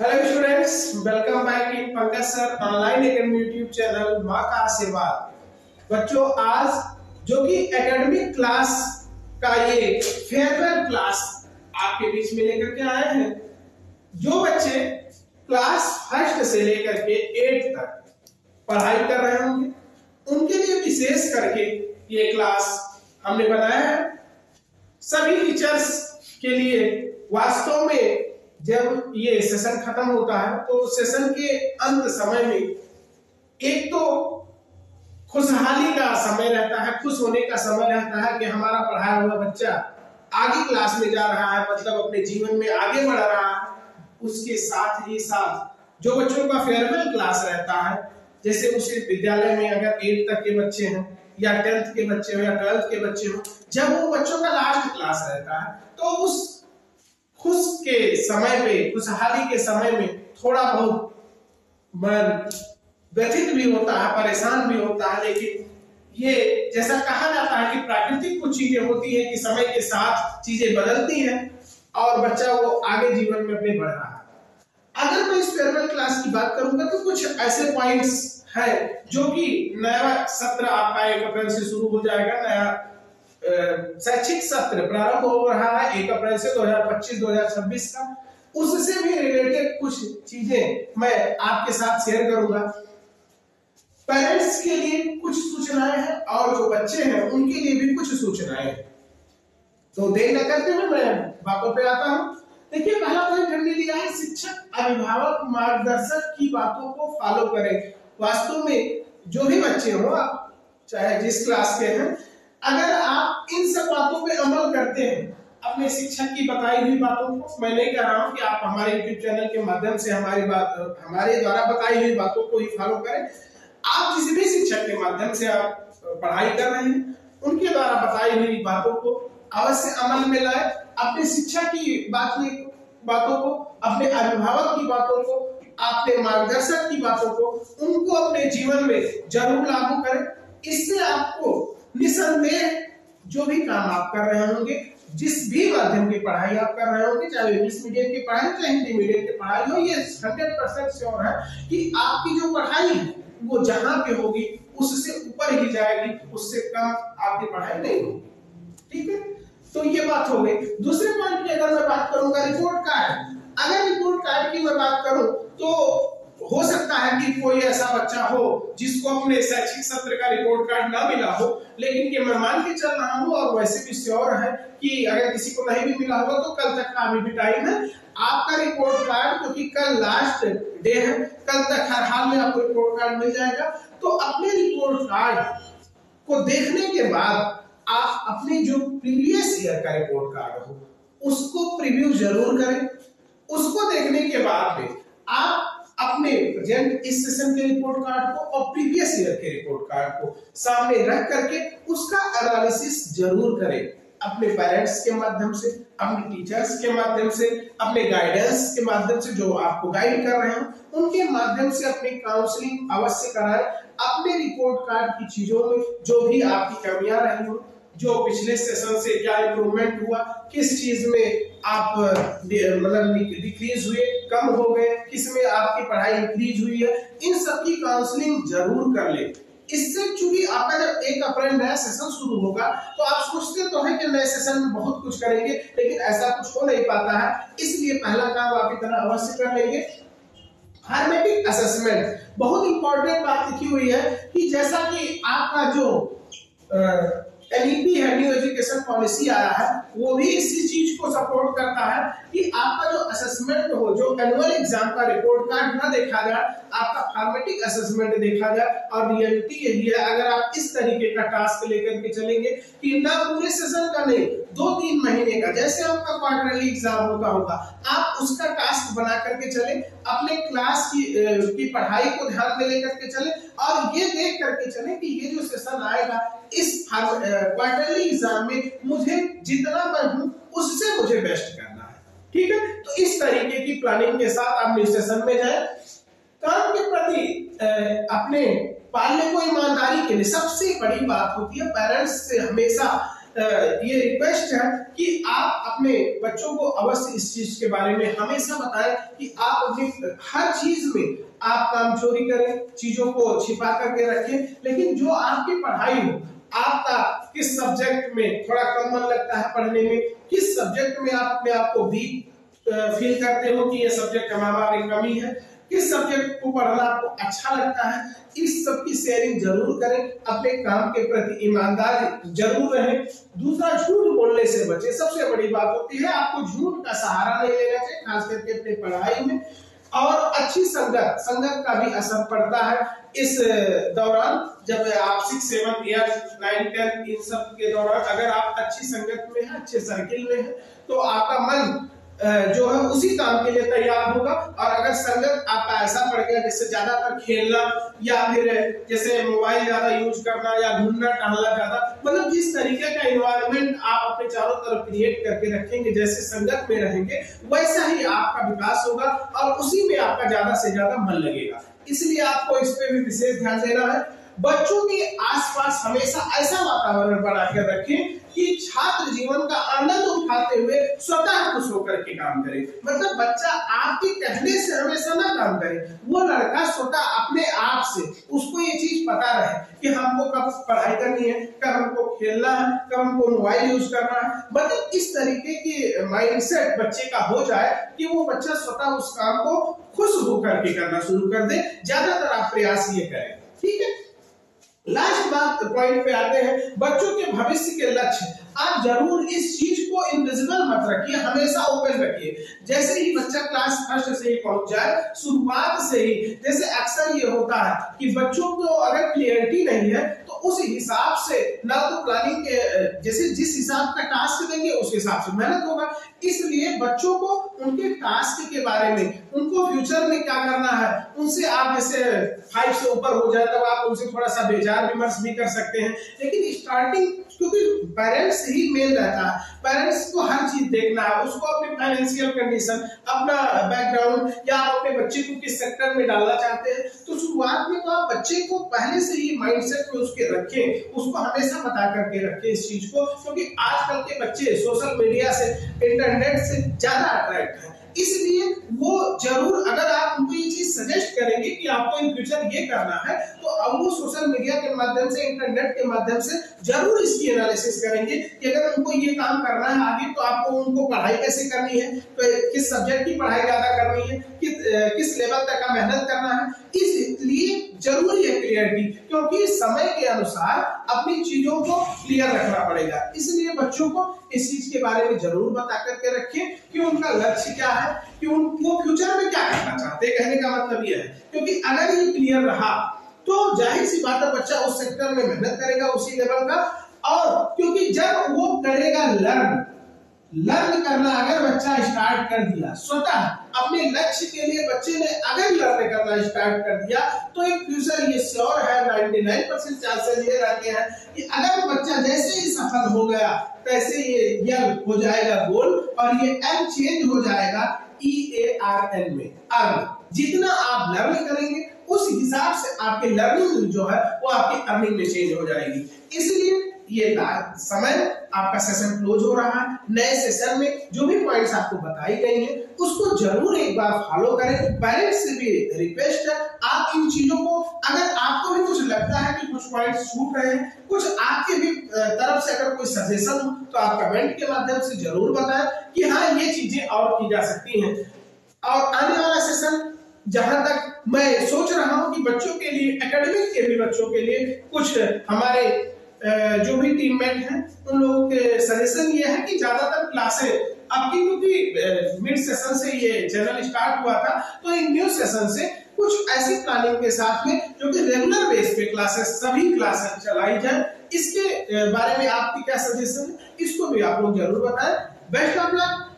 Hello students, welcome back in Pankaj sir online academy YouTube channel माँ का आशीर्वाद। बच्चों, आज जो कि एकेडमिक क्लास का ये फेयरवेल क्लास आपके बीच में लेकर के आए हैं। जो बच्चे क्लास फर्स्ट से लेकर के 8 तक पढ़ाई कर रहे होंगे, उनके लिए विशेष करके ये क्लास हमने बनाया है। सभी टीचर्स के लिए वास्तव में जब ये सेशन खत्म होता है तो सेशन के अंत समय में एक तो खुशहाली का समय रहता है, खुश होने का समय रहता है कि हमारा पढ़ाया हुआ बच्चा आगे क्लास में जा रहा है, मतलब अपने जीवन में आगे बढ़ रहा है। उसके साथ ही साथ जो बच्चों का फेयरवेल क्लास रहता है, जैसे उसी विद्यालय में अगर 8 तक के बच्चे हैं या 10th के बच्चे हो या 12th के बच्चे हो, जब वो बच्चों का लास्ट क्लास रहता है तो उस खुश के समय पे, खुशहाली के समय में थोड़ा बहुत मन व्यथित भी होता है, परेशान भी होता है। लेकिन ये जैसा कहा जाता है कि प्राकृतिक कुछ चीजें होती है कि समय के साथ चीजें बदलती हैं और बच्चा वो आगे जीवन में अपने बढ़ रहा है। अगर मैं इस फेयरवेल क्लास की बात करूंगा तो कुछ ऐसे पॉइंट्स हैं जो कि नया सत्र आपका 1 अप्रैल से शुरू हो जाएगा। नया शैक्षिक सत्र प्रारंभ हो रहा है 1 अप्रैल से 2025-2026 का। उससे भी रिलेटेड कुछ चीजें मैं आपके साथ शेयर करूंगा। पेरेंट्स के लिए कुछ सूचनाएं हैं और जो बच्चे हैं उनके लिए भी कुछ सूचनाएं हैं। तो देर न करते हुए मैं बातों पे आता हूं। देखिए, पहला पॉइंट हमने लिया है शिक्षक अभिभावक मार्गदर्शक की बातों को फॉलो करें। वास्तव में जो भी बच्चे हो, आप चाहे जिस क्लास के हैं, अगर आप इन सब बातों पे अमल करते हैं, अपने शिक्षक की बताई हुई बातों को, मैं नहीं कह रहा हूं कि आप हमारे YouTube चैनल के माध्यम से हमारे द्वारा बताई हुई बातों को ही फॉलो करें। आप जिस भी शिक्षक के माध्यम से आप पढ़ाई कर रहे हैं, उनके द्वारा बताई हुई बातों को अवश्य अमल में लाए। अपने शिक्षक की बातों को, अपने अभिभावक की बातों को, अपने मार्गदर्शक की बातों को, उनको अपने जीवन में जरूर लागू करें। इससे आपको निसंदेह जो भी काम आप कर रहे होंगे, जिस भी माध्यम की पढ़ाई आप कर रहे होंगे, चाहे इंग्लिश मीडियम की पढ़ाई हो चाहे हिंदी मीडियम की पढ़ाई हो, ये 100% श्योर है कि आपकी जो पढ़ाई है वो जहां पे होगी उससे ऊपर ही जाएगी, उससे कम आपकी पढ़ाई नहीं होगी। ठीक है, तो ये बात हो गई। दूसरे पॉइंट की अगर मैं बात करूंगा रिपोर्ट कार्ड। अगर रिपोर्ट कार्ड की मैं बात करूं तो हो सकता है कि कोई ऐसा बच्चा हो जिसको अपने शैक्षिक सत्र का रिपोर्ट कार्ड ना मिला हो, लेकिन कि मैं मान के चल रहा हूं और वैसे भी श्योर है कि अगर किसी को नहीं भी मिला होगा तो कल तक का अभी भी टाइम है आपका रिपोर्ट कार्ड, क्योंकि कल लास्ट डे है, कल तक हर हाल में आपको रिपोर्ट कार्ड मिल जाएगा। तो अपने रिपोर्ट कार्ड को देखने के बाद आप अपने जो प्रीवियस ईयर का रिपोर्ट कार्ड हो उसको प्रीव्यू जरूर करें। उसको देखने के बाद में आप अपने प्रेजेंट इस सेशन के रिपोर्ट कार्ड को और प्रीवियस ईयर के रिपोर्ट कार्ड को सामने रख करके उसका एनालिसिस जरूर करें। अपने पेरेंट्स के माध्यम से, अपने टीचर्स के माध्यम से, अपने गाइडेंस के माध्यम से, जो आपको गाइड कर रहे हो उनके माध्यम से अपनी काउंसलिंग अवश्य कराएं। अपने रिपोर्ट कार्ड की चीजों में जो भी आपकी कमियां रही हो, जो पिछले सेशन से क्या इंप्रूवमेंट हुआ, किस चीज में आप मतलब डिक्रीज हुए, कम हो गए, किस में आपकी पढ़ाई इंक्रीज हुई है, इन सब की काउंसलिंग जरूर कर ले। इससे चूंकि आपका जब 1 अप्रैल नया सेशन शुरू होगा तो आप सोचते तो है कि नए सेशन में बहुत कुछ करेंगे, लेकिन ऐसा कुछ हो नहीं पाता है। इसलिए पहला काम आप इतना अवश्य कर लेंगे। फॉर्मेटिव असेसमेंट, बहुत इंपॉर्टेंट बात लिखी हुई है कि जैसा कि आपका जो एनईपी है, न्यू एजुकेशन पॉलिसी आया है, वो भी इसी चीज को सपोर्ट करता है कि आपका जो असेसमेंट हो, जो एनुअल एग्जाम का रिपोर्ट कार्ड ना देखा जाए, आपका फॉर्मेटिव असेसमेंट देखा जाए। और रियलिटी यही है, अगर आप इस तरीके का टास्क लेकर के चलेंगे कि ना पूरे सेशन का नहीं, 2-3 महीने का, जैसे आपका क्वार्टरली एग्जाम होता होगा, आप उसका टास्क बना करके चले, अपने क्लास की पढ़ाई को ध्यान में लेकर के चले और ये देख करके चले कि ये जो सेशन आएगा इस क्वार्टरली एग्जाम में मुझे जितना मैं हूं उससे मुझे बेस्ट करना है। ठीक है, तो इस तरीके की प्लानिंग के साथ आप सेशन में जाए। काम के प्रति अपने पालने को ईमानदारी के लिए सबसे बड़ी बात होती है पेरेंट्स से हमेशा ये रिक्वेस्ट है कि आप अपने बच्चों को अवश्य इस चीज के बारे में हमेशा बताएं कि आप अपनी हर चीज में आप काम चोरी करें, चीजों को छिपा करके रखें, लेकिन जो आपकी पढ़ाई हो, आपका किस सब्जेक्ट में थोड़ा कम मन लगता है पढ़ने में, किस सब्जेक्ट में आप अपने आप को वीक फील करते हो कि ये सब्जेक्ट हमारी कमी है, किस सब्जेक्ट को पढ़ना आपको अच्छा लगता है, इस सब की शेयरिंग जरूर करें। अपने काम के प्रति ईमानदार जरूर रहें। दूसरा, झूठ बोलने से बचें। सबसे बड़ी बात होती है आपको झूठ का सहारा नहीं लेना चाहिए, खास करके अपनी पढ़ाई में। और अच्छी संगत का भी असर पड़ता है इस दौरान। जब आप 6, 7 या 9, 10 इन सब के दौरान अगर आप अच्छी संगत में हैं, अच्छे सर्किल में हैं, तो आपका मन जो है उसी काम के लिए तैयार होगा। और अगर संगत आपका ऐसा पड़ गया जैसे ज्यादातर खेलना या फिर जैसे मोबाइल ज्यादा यूज करना या घूमना टहलना ज्यादा, मतलब जिस तरीके का एनवायरनमेंट आप अपने चारों तरफ क्रिएट करके रखेंगे, जैसे संगत में रहेंगे, वैसा ही आपका विकास होगा और उसी में आपका ज्यादा से ज्यादा मन लगेगा। इसलिए आपको इस पे भी विशेष ध्यान देना है। बच्चों के आसपास हमेशा ऐसा वातावरण बनाकर रखें कि छात्र जीवन का आनंद उठाते हुए स्वतः खुश होकर के काम करे। मतलब बच्चा आपके कहने से हमेशा ना काम करे, वो लड़का स्वतः अपने आप से उसको ये चीज पता रहे कि हमको कब पढ़ाई करनी है, कब हमको खेलना है, कब हमको मोबाइल यूज करना है। मतलब इस तरीके की माइंडसेट बच्चे का हो जाए कि वो बच्चा स्वतः उस काम को खुश होकर के करना शुरू कर दे। ज्यादातर आप प्रयास ये करें, ठीक है। लास्ट बात पॉइंट पे आते हैं, बच्चों के भविष्य के लक्ष्य। आप जरूर इस चीज को इनविजिबल मत रखिए, हमेशा ओपन रखिए। जैसे ही बच्चा क्लास फर्स्ट से ही पहुंच जाए, शुरुआत से ही, जैसे अक्सर ये होता है कि बच्चों को अगर क्लियरिटी नहीं है तो उस हिसाब से ना तो प्लानिंग के जैसे जिस हिसाब का टास्क देंगे उस हिसाब से मेहनत होगा। इसलिए बच्चों को उनके टास्क के बारे में, उनको फ्यूचर में क्या करना है, उनसे आप जैसे 5 से ऊपर हो जाए तब आप उनसे थोड़ा सा विचार विमर्श भी कर सकते हैं। लेकिन स्टार्टिंग, क्योंकि पेरेंट्स ही मेन रहता है, पेरेंट्स को हर चीज देखना है, उसको अपनी फाइनेंशियल कंडीशन, अपना बैकग्राउंड, या आप अपने बच्चे को किस सेक्टर में डालना चाहते हैं। तो शुरुआत में तो आप बच्चे को पहले से ही माइंडसेट में उसके रखें, उसको हमेशा बता करके रखें इस चीज को, क्योंकि आजकल के बच्चे सोशल मीडिया से, इंटरनेट से ज्यादा अट्रैक्ट है। इसलिए वो जरूर, अगर आप उनको ये चीज सजेस्ट करेंगे कि आपको इन फ्यूचर ये करना है, तो अब वो सोशल मीडिया के माध्यम से, इंटरनेट के माध्यम से जरूर इसकी एनालिसिस करेंगे कि अगर उनको ये काम करना है आगे, तो आपको उनको पढ़ाई कैसे करनी है, तो किस सब्जेक्ट की पढ़ाई ज्यादा करनी है, किस लेवल तक का मेहनत करना है। इसलिए जरूरी है क्लियरिटी, क्योंकि समय के अनुसार अपनी चीजों को क्लियर रखना पड़ेगा। इसलिए बच्चों को इस चीज के बारे में जरूर बता करके रखें कि उनका लक्ष्य क्या है, कि वो फ्यूचर में क्या करना चाहते हैं। कहने का मतलब ये है, क्योंकि अगर ये क्लियर रहा तो जाहिर सी बात है बच्चा उस सेक्टर में मेहनत करेगा उसी लेवल का। और क्योंकि जब वो करेगा लर्न करना, अगर बच्चा स्टार्ट कर दिया स्वतः अपने लक्ष्य के लिए, बच्चे ने अगर लर्न करना स्टार्ट कर दिया, तो एक फ्यूचर ये श्योर है, 99% चांसेस ये रहते हैं कि अगर बच्चा जैसे ही सफल हो गया, तैसे ये यल हो जाएगा गोल, और ये एम चेंज हो जाएगा EARN में, अर्न। जितना आप लर्न करेंगे उस हिसाब से आपके लर्निंग जो है वो आपकी अर्निंग में चेंज हो जाएगी। इसलिए ये समय आपका सेशन क्लोज हो रहा है। नए सेशन में जो भी पॉइंट्स आपको बताई गई हैं उसको जरूर एक बार फॉलो करें। पेरेंट्स से भी रिक्वेस्ट है, आप इन चीजों को, अगर आपको भी कुछ लगता है कि कुछ पॉइंट्स छूट रहे हैं, कुछ आपके भी तरफ से अगर कोई सजेशन हो, तो आप कमेंट के माध्यम से जरूर बताएं कि हाँ ये चीजें और की जा सकती हैं। और आने वाला सेशन, जहां तक मैं सोच रहा हूं कि बच्चों के लिए, एकेडमिक के भी बच्चों के लिए, कुछ हमारे जो भी टीममेट हैं उन लोगों के सजेशन ये है कि ज्यादातर क्लासें आपकी, क्योंकि मिड सेशन से ये चैनल स्टार्ट हुआ था, तो इन न्यू सेशन से कुछ ऐसी प्लानिंग के साथ में जो कि रेगुलर बेस पे क्लासेस, सभी क्लासेस चलाई जाए। इसके बारे में आपकी क्या सजेशन है, इसको भी आप लोग जरूर बताएं। Best of luck.